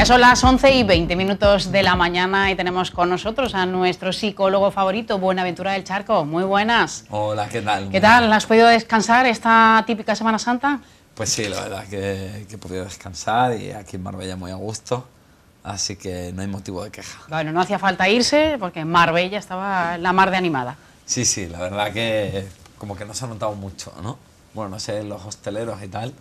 son las 11:20 de la mañana y tenemos con nosotros a nuestro psicólogo favorito, Buenaventura del Charco. Muy buenas. Hola, ¿qué tal? ¿Qué tal? ¿Has podido descansar esta típica Semana Santa? Pues sí, la verdad que he podido descansar y aquí en Marbella muy a gusto, así que no hay motivo de queja. Bueno, no hacía falta irse porque en Marbella estaba la mar de animada. Sí, la verdad que como que no se ha notado mucho, ¿no? Bueno, no sé, los hosteleros y tal.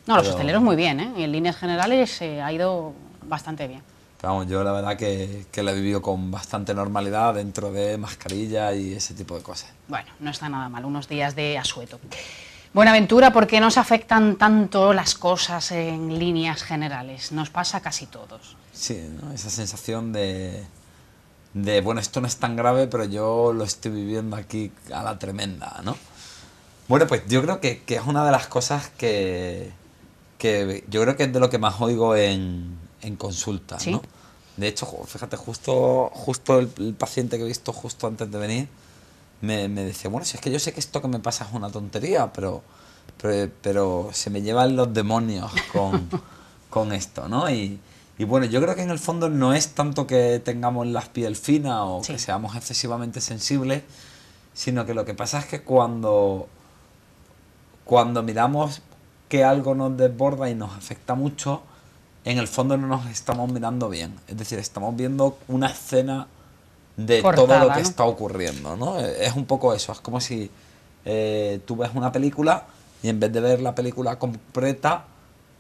No, los hosteleros muy bien, ¿eh? En líneas generales ha ido bastante bien. Pero vamos, yo la verdad que lo he vivido con bastante normalidad dentro de mascarilla y ese tipo de cosas. Bueno, no está nada mal, unos días de asueto. Buenaventura, ¿por qué nos afectan tanto las cosas en líneas generales? Nos pasa a casi todos. Sí, ¿no? Esa sensación de, bueno, esto no es tan grave, pero yo lo estoy viviendo aquí a la tremenda, ¿no? Bueno, pues yo creo que es una de las cosas que yo creo que es de lo que más oigo en consulta, ¿Sí? ¿no? De hecho, fíjate, justo el paciente que he visto justo antes de venir me decía, bueno, si es que yo sé que esto que me pasa es una tontería, pero se me llevan los demonios con esto, ¿no? Y bueno, yo creo que en el fondo no es tanto que tengamos la piel fina o Sí. que seamos excesivamente sensibles, sino que lo que pasa es que cuando miramos que algo nos desborda y nos afecta mucho, en el fondo no nos estamos mirando bien. Es decir, estamos viendo una escena de Cortada, todo lo que ¿no? está ocurriendo, ¿no? Es un poco eso, es como si tú ves una película y en vez de ver la película completa,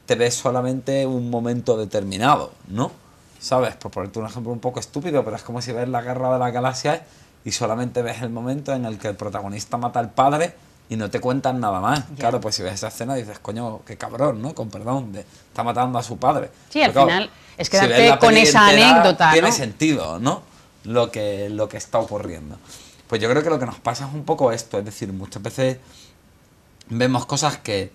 te ves solamente un momento determinado, ¿no? ¿Sabes? Por ponerte un ejemplo un poco estúpido, pero es como si ves la Guerra de las Galaxias y solamente ves el momento en el que el protagonista mata al padre y no te cuentan nada más. Ya. Claro, pues si ves esa escena dices, coño, qué cabrón, ¿no? Con perdón, está matando a su padre. Sí, al Pero final es si ves quedarte la con peli esa entera, anécdota, tiene ¿no? sentido, ¿no? Lo que está ocurriendo. Pues yo creo que lo que nos pasa es un poco esto, es decir, muchas veces vemos cosas que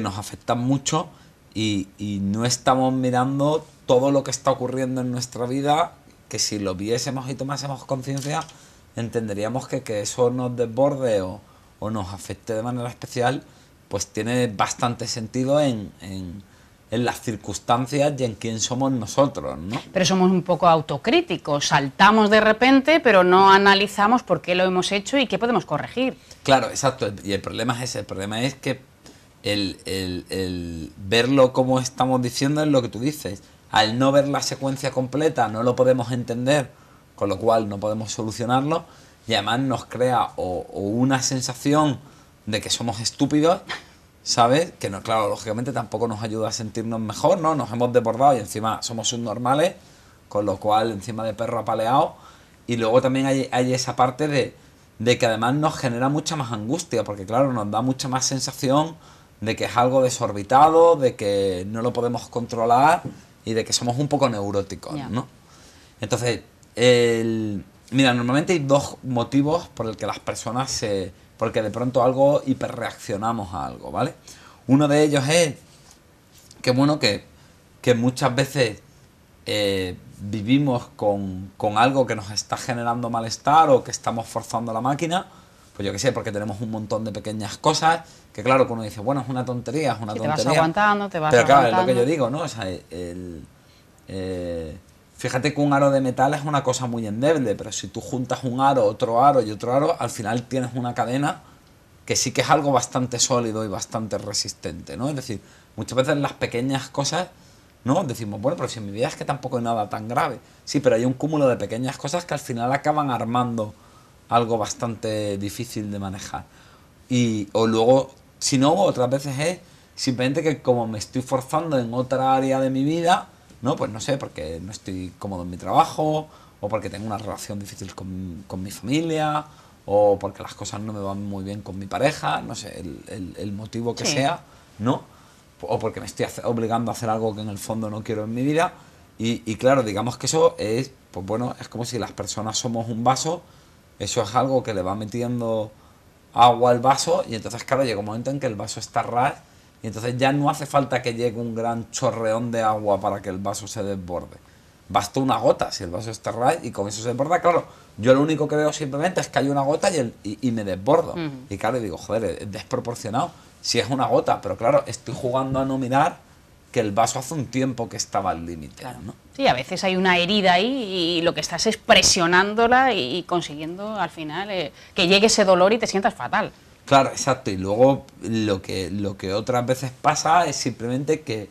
nos afectan mucho y no estamos mirando todo lo que está ocurriendo en nuestra vida, que si lo viésemos y tomásemos conciencia, entenderíamos que eso nos desborde o nos afecte de manera especial, pues tiene bastante sentido en las circunstancias y en quién somos nosotros, ¿no? Pero somos un poco autocríticos, saltamos de repente, pero no analizamos por qué lo hemos hecho y qué podemos corregir. Claro, exacto. Y el problema es ese. El problema es que el verlo como estamos diciendo es lo que tú dices. Al no ver la secuencia completa no lo podemos entender, con lo cual no podemos solucionarlo y además nos crea o una sensación de que somos estúpidos, ¿sabes? Que no, claro, lógicamente tampoco nos ayuda a sentirnos mejor, ¿no? Nos hemos desbordado y encima somos subnormales, con lo cual encima de perro apaleado. Y luego también hay esa parte de que además nos genera mucha más angustia, porque claro, nos da mucha más sensación de que es algo desorbitado, de que no lo podemos controlar y de que somos un poco neuróticos, Ya. ¿no? Entonces, mira, normalmente hay dos motivos por el que las personas porque de pronto algo hiperreaccionamos a algo, ¿vale? Uno de ellos es que, bueno, que muchas veces vivimos con algo que nos está generando malestar o que estamos forzando la máquina, pues yo qué sé, porque tenemos un montón de pequeñas cosas que claro que uno dice, bueno, es una tontería, es una Sí, tontería. te vas aguantando, te vas Pero claro, aguantando. es lo que yo digo, ¿no? O sea, fíjate que un aro de metal es una cosa muy endeble, pero si tú juntas un aro, otro aro y otro aro, al final tienes una cadena que sí que es algo bastante sólido y bastante resistente, ¿no? Es decir, muchas veces las pequeñas cosas, ¿no? Decimos, bueno, pero si en mi vida es que tampoco hay nada tan grave. Sí, pero hay un cúmulo de pequeñas cosas que al final acaban armando algo bastante difícil de manejar. O luego, si no, otras veces es simplemente que como me estoy forzando en otra área de mi vida, ¿no? Pues no sé, porque no estoy cómodo en mi trabajo, o porque tengo una relación difícil con mi familia, o porque las cosas no me van muy bien con mi pareja, no sé, el motivo que Sí. sea, ¿no? O porque me estoy obligando a hacer algo que en el fondo no quiero en mi vida. Y claro, digamos que eso es, pues bueno, es como si las personas somos un vaso, eso es algo que le va metiendo agua al vaso y entonces claro, llega un momento en que el vaso está ras y entonces ya no hace falta que llegue un gran chorreón de agua para que el vaso se desborde. Basta una gota si el vaso está ras y con eso se desborda. Claro, yo lo único que veo simplemente es que hay una gota y me desbordo. Y claro, digo, joder, es desproporcionado si es una gota, pero claro, estoy jugando a no mirar que el vaso hace un tiempo que estaba al límite, Claro. ¿no? Sí, a veces hay una herida ahí y lo que estás es presionándola y consiguiendo al final que llegue ese dolor y te sientas fatal. Claro, exacto. Y luego lo que otras veces pasa es simplemente que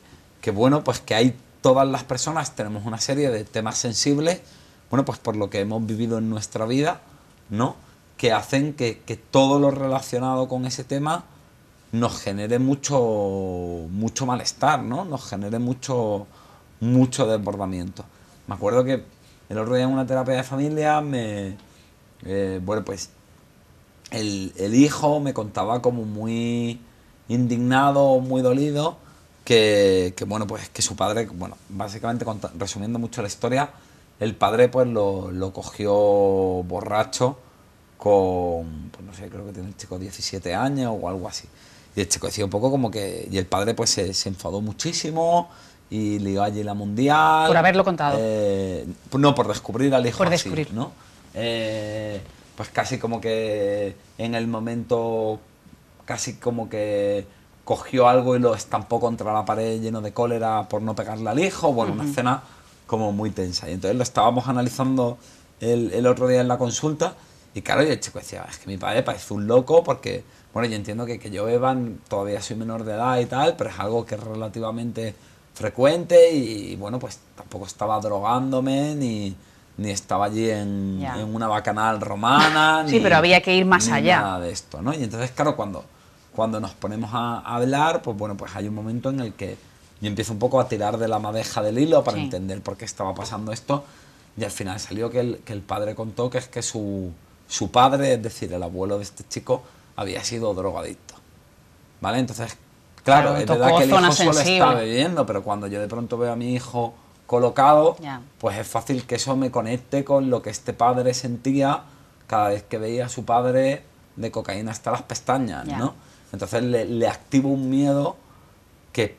bueno, pues que hay todas las personas tenemos una serie de temas sensibles, bueno, pues por lo que hemos vivido en nuestra vida, ¿no? Que hacen que todo lo relacionado con ese tema nos genere mucho malestar, ¿no? Nos genere mucho desbordamiento. Me acuerdo que el otro día en una terapia de familia bueno, pues el hijo me contaba como muy indignado, muy dolido, que bueno, pues que su padre, bueno, básicamente resumiendo mucho la historia, el padre pues lo cogió borracho con, pues no sé, creo que tiene el chico 17 años o algo así. Y el chico decía un poco como que, y el padre pues se enfadó muchísimo y ligó allí la mundial. Por haberlo contado. No, por descubrir al hijo Por así, descubrir. ¿no? Pues casi como que en el momento, casi como que cogió algo y lo estampó contra la pared lleno de cólera por no pegarle al hijo. Bueno, una escena como muy tensa. Y entonces lo estábamos analizando el otro día en la consulta. Y claro, y el chico decía, es que mi padre parece un loco porque, bueno, yo entiendo que yo beba, todavía soy menor de edad y tal, pero es algo que es relativamente frecuente y bueno, pues tampoco estaba drogándome ni estaba allí en una bacanal romana. Sí, pero había que ir más ni allá. Nada de esto, ¿no? Y entonces, claro, cuando nos ponemos a hablar, pues bueno, pues hay un momento en el que yo empiezo un poco a tirar de la madeja del hilo para entender por qué estaba pasando esto y al final salió que el padre contó que es que su padre, es decir, el abuelo de este chico, había sido drogadicto, ¿vale? Entonces, claro, es verdad que el hijo solo está bebiendo, pero cuando yo de pronto veo a mi hijo colocado, pues es fácil que eso me conecte con lo que este padre sentía cada vez que veía a su padre de cocaína hasta las pestañas, ¿no? Entonces le activo un miedo que,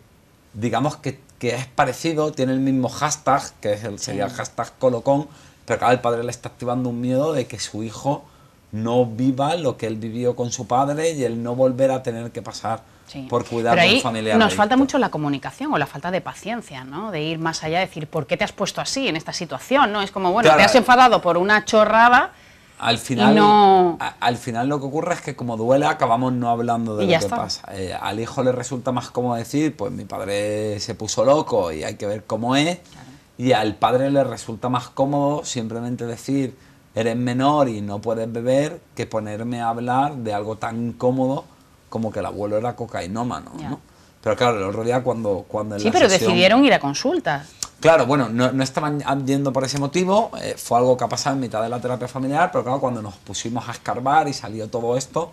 digamos que es parecido, tiene el mismo hashtag, que sería el hashtag colocón, pero claro, el padre le está activando un miedo de que su hijo no viva lo que él vivió con su padre y el no volver a tener que pasar por cuidar de un familiar. Nos falta mucho la comunicación o la falta de paciencia, ¿no? De ir más allá, decir, ¿por qué te has puesto así en esta situación? ¿No? Es como, bueno, claro, te has enfadado por una chorrada. Al final, al final lo que ocurre es que como duele acabamos no hablando de lo que pasa. Al hijo le resulta más cómodo decir, pues mi padre se puso loco y hay que ver cómo es. Claro. Y al padre le resulta más cómodo simplemente decir, eres menor y no puedes beber, que ponerme a hablar de algo tan incómodo como que el abuelo era cocainómano, ¿no? Pero claro, el otro día cuando en sí, pero decidieron ir a consulta. Claro, bueno, no estaban yendo por ese motivo, fue algo que ha pasado en mitad de la terapia familiar, pero claro, cuando nos pusimos a escarbar y salió todo esto,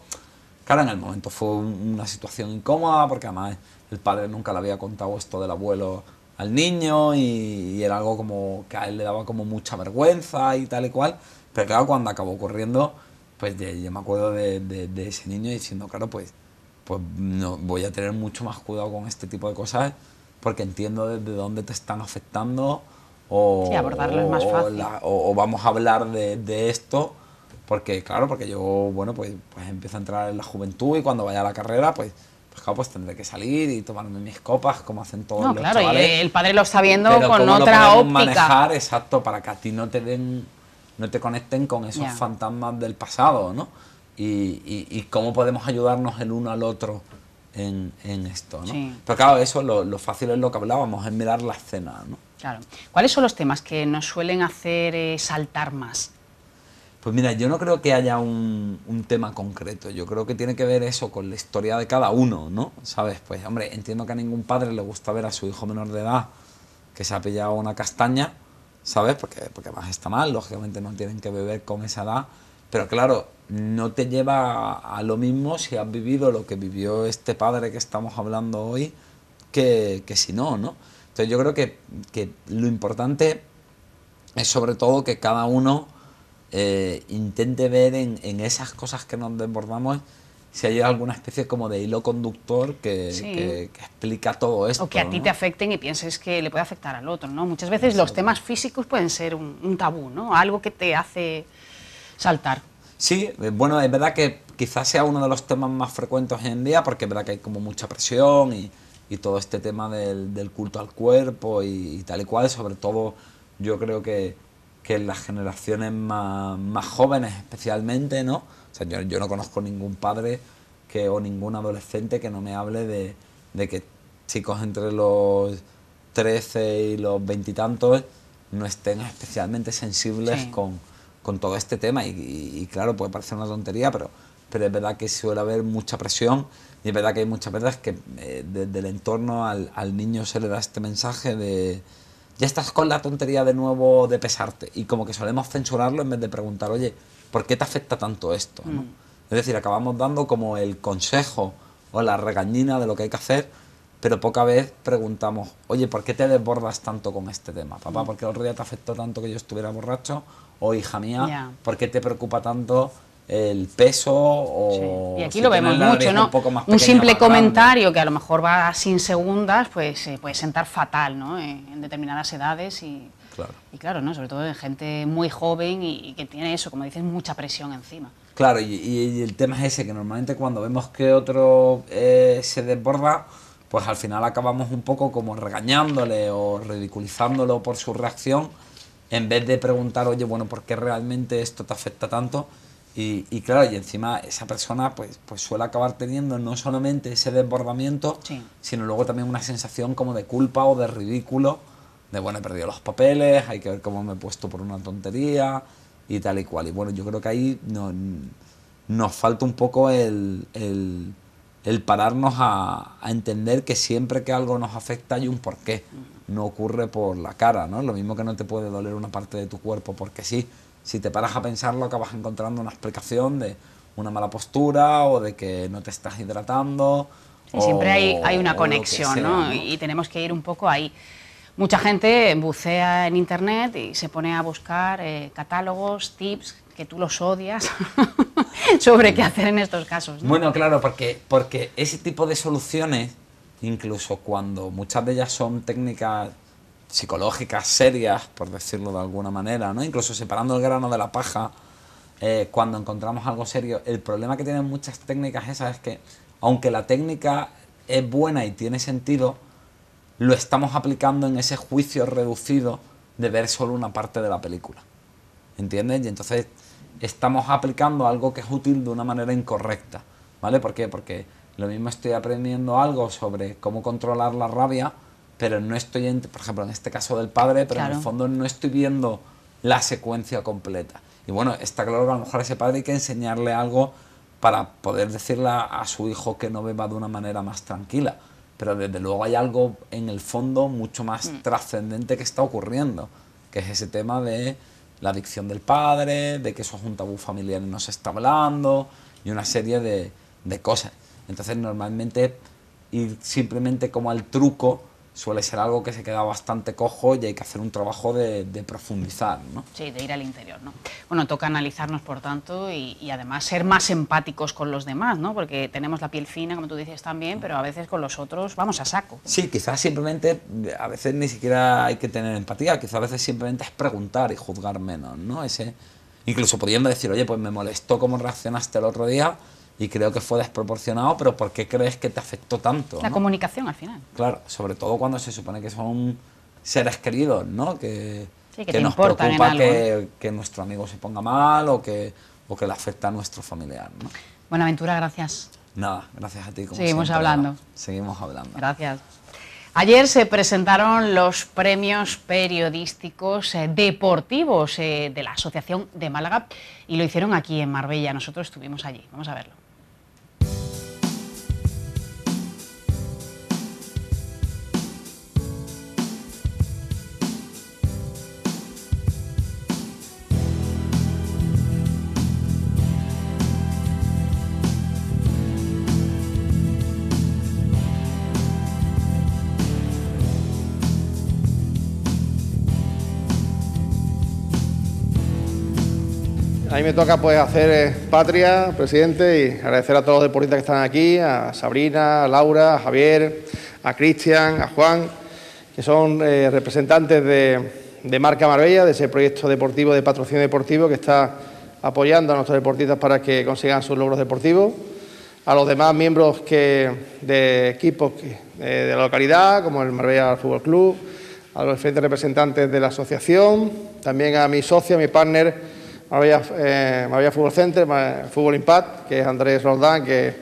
claro, en el momento fue una situación incómoda, porque además el padre nunca le había contado esto del abuelo al niño y era algo como que a él le daba como mucha vergüenza y tal y cual, pero claro, cuando acabó ocurriendo, pues yo me acuerdo de ese niño diciendo, claro, pues no, voy a tener mucho más cuidado con este tipo de cosas, porque entiendo desde dónde te están afectando sí, abordarlo es más fácil. O vamos a hablar de esto, porque claro, porque yo, bueno, pues empiezo a entrar en la juventud y cuando vaya a la carrera, pues claro, pues tendré que salir y tomarme mis copas, como hacen todos los chavales. Y el padre lo está viendo pero con cómo otra lo óptica. Manejar, exacto, para que a ti no te conecten con esos fantasmas del pasado, ¿no? Y cómo podemos ayudarnos el uno al otro en esto, ¿no? Sí. Pero claro, eso lo fácil es lo que hablábamos, es mirar la escena, ¿no? Claro. ¿Cuáles son los temas que nos suelen hacer saltar más? Pues mira, yo no creo que haya un tema concreto, yo creo que tiene que ver eso con la historia de cada uno, ¿no? ¿Sabes? Pues hombre, entiendo que a ningún padre le gusta ver a su hijo menor de edad que se ha pillado una castaña, ¿sabes? Porque además está mal, lógicamente no tienen que beber con esa edad, pero claro, no te lleva a lo mismo si has vivido lo que vivió este padre que estamos hablando hoy que si no, ¿no? Entonces yo creo que lo importante es sobre todo que cada uno intente ver en esas cosas que nos desbordamos si hay alguna especie como de hilo conductor que explica todo esto. O que a ti te afecten y pienses que le puede afectar al otro, ¿no? Muchas veces los temas físicos pueden ser un tabú, ¿no? Algo que te hace saltar. Sí, bueno, es verdad que quizás sea uno de los temas más frecuentes hoy en día porque es verdad que hay como mucha presión y y todo este tema del culto al cuerpo y tal y cual, sobre todo yo creo que en las generaciones más jóvenes especialmente, ¿no? O sea, yo no conozco ningún padre o ningún adolescente que no me hable de que chicos entre los 13 y los 20 y tantos no estén especialmente sensibles Sí. con todo este tema y claro, puede parecer una tontería, pero es verdad que suele haber mucha presión y es verdad que hay muchas veces que desde el entorno al niño se le da este mensaje de ya estás con la tontería de nuevo de pesarte, y como que solemos censurarlo en vez de preguntar, oye, ¿por qué te afecta tanto esto? ¿No? Es decir, acabamos dando como el consejo o la regañina de lo que hay que hacer, pero poca vez preguntamos, oye, ¿por qué te desbordas tanto con este tema? Papá, ¿por qué el otro día te afectó tanto que yo estuviera borracho? O hija mía, Ya. ¿por qué te preocupa tanto el peso? O Sí. Y aquí si lo tienes vemos la nariz mucho, ¿no? un poco más Un pequeña, simple más grande. comentario que a lo mejor va sin segundas, pues puede sentar fatal, ¿no? En determinadas edades Claro. y claro, ¿no? Sobre todo en gente muy joven y que tiene eso, como dices, mucha presión encima. Claro, y el tema es ese, que normalmente cuando vemos que otro se desborda, pues al final acabamos un poco como regañándole o ridiculizándolo por su reacción, en vez de preguntar, oye, bueno, ¿por qué realmente esto te afecta tanto? Y claro, y encima esa persona pues suele acabar teniendo no solamente ese desbordamiento, Sí. sino luego también una sensación como de culpa o de ridículo, de bueno, he perdido los papeles, hay que ver cómo me he puesto por una tontería y tal y cual. Y bueno, yo creo que ahí nos falta un poco el pararnos a entender que siempre que algo nos afecta hay un porqué. No ocurre por la cara, ¿no? Lo mismo que no te puede doler una parte de tu cuerpo porque sí. Si te paras a pensarlo, acabas encontrando una explicación de una mala postura o de que no te estás hidratando. Sí, siempre hay una o lo que conexión, sea, ¿no? ¿no? Y tenemos que ir un poco ahí. Mucha gente bucea en internet y se pone a buscar catálogos, tips, que tú los odias, sobre qué hacer en estos casos, ¿no? Bueno, claro, porque ese tipo de soluciones, incluso cuando muchas de ellas son técnicas psicológicas serias, por decirlo de alguna manera, ¿no? Incluso separando el grano de la paja, cuando encontramos algo serio, el problema que tienen muchas técnicas esas es que, aunque la técnica es buena y tiene sentido, lo estamos aplicando en ese juicio reducido de ver solo una parte de la película. ¿Entiendes? Y entonces estamos aplicando algo que es útil de una manera incorrecta. ¿Vale? ¿Por qué? Porque lo mismo estoy aprendiendo algo sobre cómo controlar la rabia, pero no estoy, por ejemplo, en este caso del padre, pero Claro. en el fondo no estoy viendo la secuencia completa. Y bueno, está claro que a lo mejor a ese padre hay que enseñarle algo para poder decirle a su hijo que no beba de una manera más tranquila. Pero desde luego hay algo en el fondo mucho más trascendente que está ocurriendo, que es ese tema de la adicción del padre, de que eso es un tabú familiar y no se está hablando, y una serie de cosas. Entonces normalmente ir simplemente como al truco suele ser algo que se queda bastante cojo y hay que hacer un trabajo de profundizar, ¿no? Sí, de ir al interior, ¿no? Bueno, toca analizarnos, por tanto, y además ser más empáticos con los demás, ¿no? Porque tenemos la piel fina, como tú dices también, pero a veces con los otros vamos a saco. Sí, quizás simplemente, a veces ni siquiera hay que tener empatía, quizás a veces simplemente es preguntar y juzgar menos, ¿no? Incluso pudiendo decir, oye, pues me molestó cómo reaccionaste el otro día y creo que fue desproporcionado, pero ¿por qué crees que te afectó tanto? La ¿no? comunicación, al final. Claro, sobre todo cuando se supone que son seres queridos, ¿no? Que Sí, que te nos importan en preocupa algo, que nuestro amigo se ponga mal o que le afecta a nuestro familiar, ¿no? Buenaventura, gracias. Nada, gracias a ti. Como Seguimos siempre, hablando. Eva. Seguimos hablando. Gracias. Ayer se presentaron los premios periodísticos deportivos de la Asociación de Málaga y lo hicieron aquí en Marbella. Nosotros estuvimos allí. Vamos a verlo. A mí me toca pues hacer patria, presidente, y agradecer a todos los deportistas que están aquí, a Sabrina, a Laura, a Javier, a Cristian, a Juan, que son representantes de Marca Marbella, de ese proyecto deportivo de patrocinio deportivo que está apoyando a nuestros deportistas para que consigan sus logros deportivos. a los demás miembros de equipos de la localidad, como el Marbella Fútbol Club, a los diferentes representantes de la asociación, también a mi socio, a mi partner, Marbella Fútbol Center, Fútbol Impact, que es Andrés Roldán, que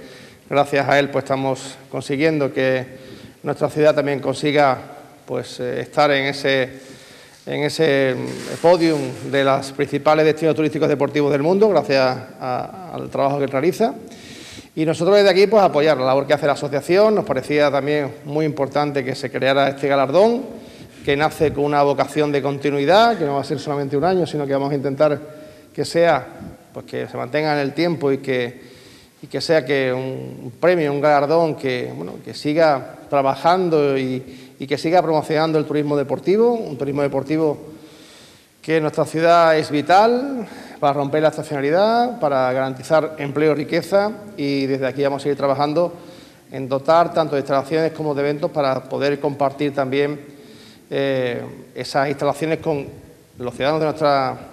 gracias a él pues estamos consiguiendo que nuestra ciudad también consiga pues estar en ese podium de los principales destinos turísticos deportivos del mundo, gracias al trabajo que realiza. Y nosotros desde aquí pues apoyar la labor que hace la asociación. Nos parecía también muy importante que se creara este galardón, que nace con una vocación de continuidad, que no va a ser solamente un año, sino que vamos a intentar que sea, pues que se mantenga en el tiempo y que sea que un premio, un galardón que siga trabajando y que siga promocionando el turismo deportivo, un turismo deportivo que en nuestra ciudad es vital para romper la estacionalidad, para garantizar empleo y riqueza, y desde aquí vamos a seguir trabajando en dotar tanto de instalaciones como de eventos para poder compartir también esas instalaciones con los ciudadanos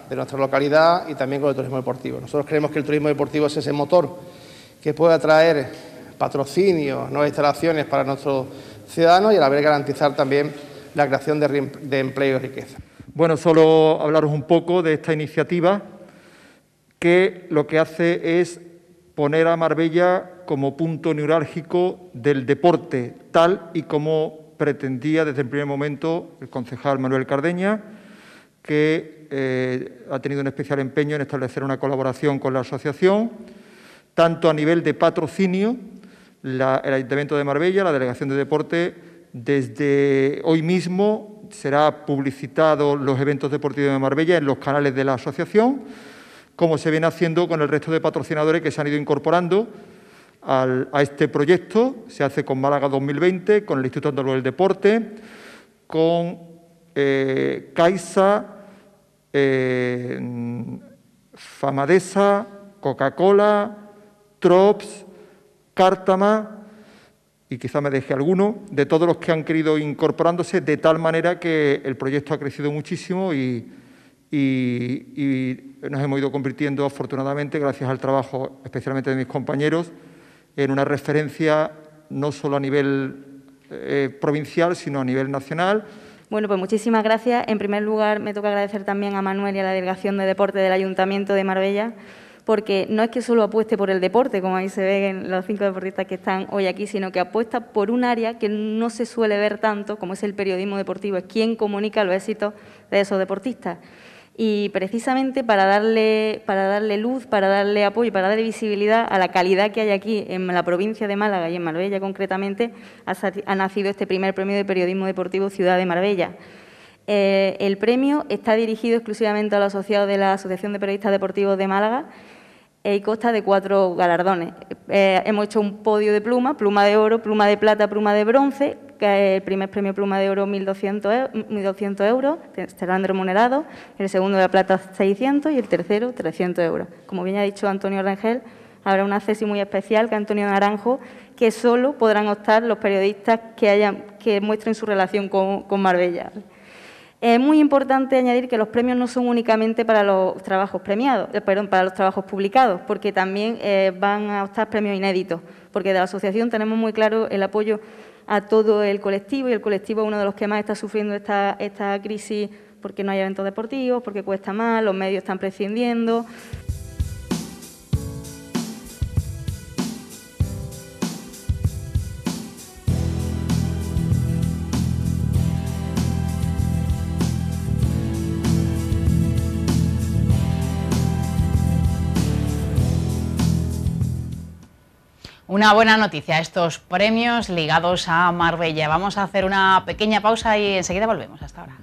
de nuestra localidad y también con el turismo deportivo. Nosotros creemos que el turismo deportivo es ese motor que puede atraer patrocinios, nuevas instalaciones para nuestros ciudadanos y a la vez garantizar también la creación de empleo y riqueza. Bueno, solo hablaros un poco de esta iniciativa que lo que hace es poner a Marbella como punto neurálgico del deporte, tal y como pretendía desde el primer momento el concejal Manuel Cardeña, que ha tenido un especial empeño en establecer una colaboración con la asociación, tanto a nivel de patrocinio, el Ayuntamiento de Marbella, la Delegación de Deporte, desde hoy mismo será publicitado los eventos deportivos de Marbella en los canales de la asociación, como se viene haciendo con el resto de patrocinadores que se han ido incorporando a este proyecto. Se hace con Málaga 2020, con el Instituto Andaluz del Deporte, con Caixa, Famadesa, Coca-Cola, Trops, Cártama, y quizá me deje alguno, de todos los que han querido incorporándose, de tal manera que el proyecto ha crecido muchísimo y nos hemos ido convirtiendo, afortunadamente, gracias al trabajo especialmente de mis compañeros, en una referencia no solo a nivel provincial, sino a nivel nacional. Bueno, pues muchísimas gracias. En primer lugar, me toca agradecer también a Manuel y a la Delegación de Deporte del Ayuntamiento de Marbella, porque no es que solo apueste por el deporte, como ahí se ve en los 5 deportistas que están hoy aquí, sino que apuesta por un área que no se suele ver tanto, como es el periodismo deportivo, es quien comunica los éxitos de esos deportistas. Y precisamente para darle luz, para darle apoyo, para darle visibilidad a la calidad que hay aquí en la provincia de Málaga y en Marbella concretamente, ha nacido este primer premio de periodismo deportivo Ciudad de Marbella. El premio está dirigido exclusivamente a los asociados de la Asociación de Periodistas Deportivos de Málaga y consta de 4 galardones. Hemos hecho un podio de pluma de oro, pluma de plata, pluma de bronce, que el primer premio pluma de oro 1.200 euros, serán remunerados, el segundo de la plata 600 y el tercero 300 euros. Como bien ha dicho Antonio Rangel, habrá una cesi muy especial que Antonio Naranjo, que solo podrán optar los periodistas que muestren su relación con Marbella. Es muy importante añadir que los premios no son únicamente para los trabajos premiados, para los trabajos publicados, porque también van a optar premios inéditos, porque de la asociación tenemos muy claro el apoyo a todo el colectivo, y el colectivo es uno de los que más está sufriendo esta crisis porque no hay eventos deportivos, porque cuesta más, los medios están prescindiendo. Una buena noticia, estos premios ligados a Marbella. Vamos a hacer una pequeña pausa y enseguida volvemos. Hasta ahora.